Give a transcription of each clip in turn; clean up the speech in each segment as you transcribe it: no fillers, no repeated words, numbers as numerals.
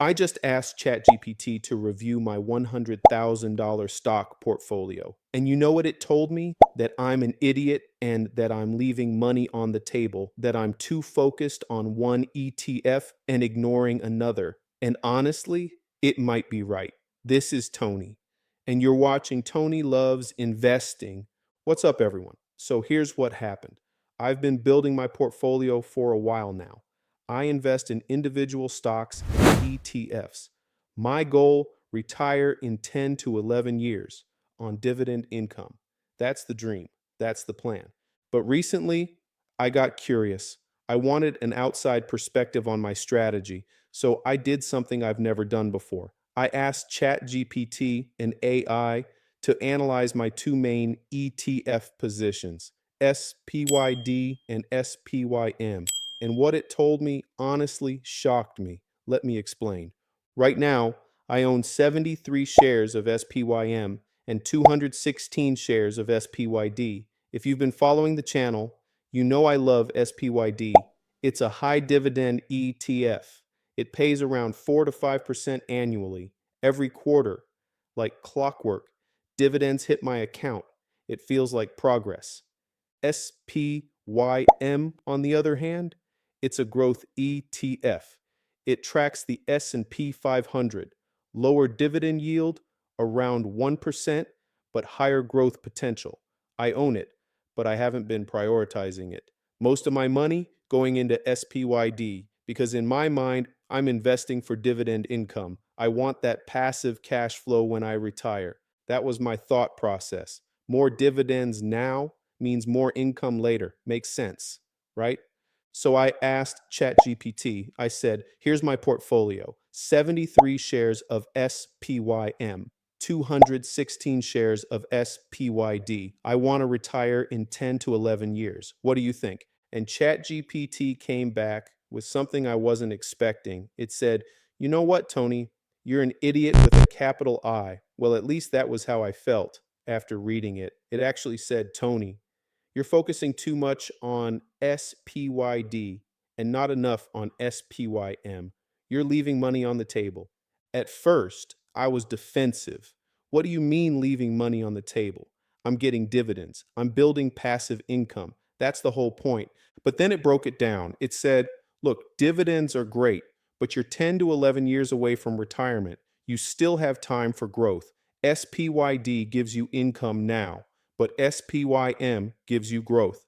I just asked ChatGPT to review my $100,000 stock portfolio. And you know what it told me? That I'm an idiot and that I'm leaving money on the table, that I'm too focused on one ETF and ignoring another. And honestly, it might be right. This is Tony, and you're watching Tony Loves Investing. What's up, everyone? So here's what happened. I've been building my portfolio for a while now. I invest in individual stocks and ETFs. My goal, retire in 10 to 11 years on dividend income. That's the dream. That's the plan. But recently, I got curious. I wanted an outside perspective on my strategy, so I did something I've never done before. I asked ChatGPT and AI to analyze my two main ETF positions, SPYD and SPYM. And what it told me honestly shocked me. Let me explain. Right now, I own 73 shares of SPYM and 216 shares of SPYD. If you've been following the channel, you know I love SPYD. It's a high dividend ETF. It pays around 4 to 5% annually, every quarter, like clockwork. Dividends hit my account. It feels like progress. SPYM, on the other hand, it's a growth ETF. It tracks the S&P 500, lower dividend yield, around 1%, but higher growth potential. I own it, but I haven't been prioritizing it. Most of my money going into SPYD because in my mind, I'm investing for dividend income. I want that passive cash flow when I retire. That was my thought process. More dividends now means more income later. Makes sense, right? So I asked ChatGPT, I said, here's my portfolio: 73 shares of SPYM, 216 shares of SPYD. I want to retire in 10 to 11 years. What do you think? And ChatGPT came back with something I wasn't expecting. It said, you know what, Tony? You're an idiot with a capital I. Well, at least that was how I felt after reading it. It actually said, Tony, you're focusing too much on SPYD and not enough on SPYM. You're leaving money on the table. At first, I was defensive. What do you mean leaving money on the table? I'm getting dividends. I'm building passive income. That's the whole point. But then it broke it down. It said, look, dividends are great, but you're 10 to 11 years away from retirement. You still have time for growth. SPYD gives you income now, but SPYM gives you growth.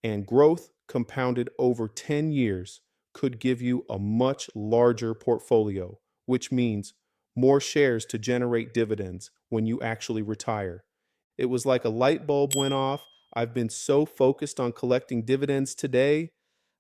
And growth compounded over 10 years could give you a much larger portfolio, which means more shares to generate dividends when you actually retire. It was like a light bulb went off. I've been so focused on collecting dividends today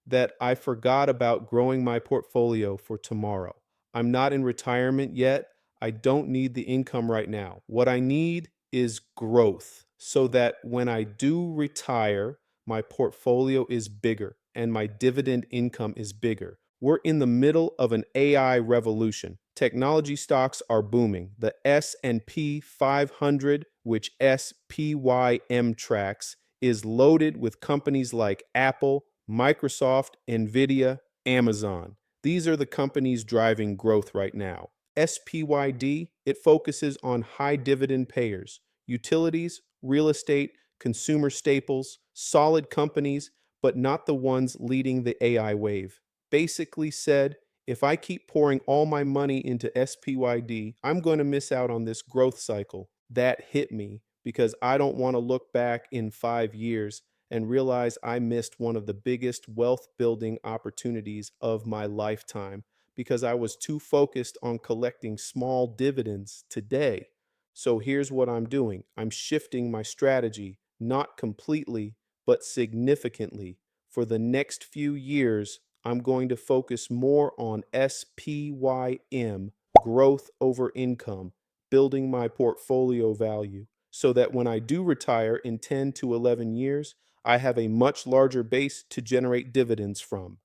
that I forgot about growing my portfolio for tomorrow. I'm not in retirement yet. I don't need the income right now. What I need is growth so that when I do retire, my portfolio is bigger and my dividend income is bigger. We're in the middle of an AI revolution. Technology stocks are booming. The S&P 500, which SPYM tracks, is loaded with companies like Apple, Microsoft, Nvidia, Amazon. These are the companies driving growth right now. SPYD, it focuses on high dividend payers, utilities, real estate, consumer staples, solid companies, but not the ones leading the AI wave. Basically said, if I keep pouring all my money into SPYD, I'm going to miss out on this growth cycle. That hit me because I don't want to look back in 5 years and realize I missed one of the biggest wealth building opportunities of my lifetime because I was too focused on collecting small dividends today. So here's what I'm doing. I'm shifting my strategy, not completely, but significantly. For the next few years, I'm going to focus more on SPYM, growth over income, building my portfolio value, so that when I do retire in 10 to 11 years, I have a much larger base to generate dividends from.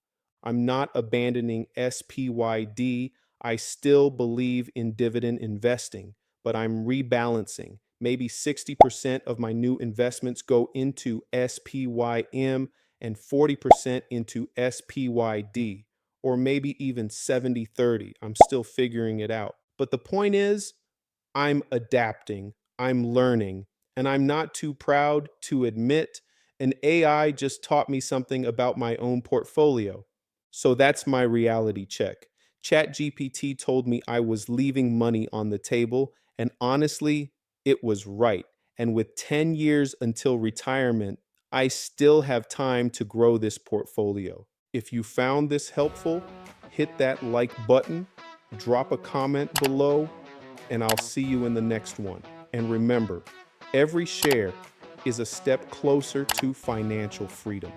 I'm not abandoning SPYD. I still believe in dividend investing, but I'm rebalancing. Maybe 60% of my new investments go into SPYM and 40% into SPYD. or maybe even 70-30. I'm still figuring it out. But the point is, I'm adapting, I'm learning, and I'm not too proud to admit an AI just taught me something about my own portfolio. So that's my reality check. ChatGPT told me I was leaving money on the table, and honestly, it was right. And with 10 years until retirement, I still have time to grow this portfolio. If you found this helpful, hit that like button, drop a comment below, and I'll see you in the next one. And remember, every share is a step closer to financial freedom.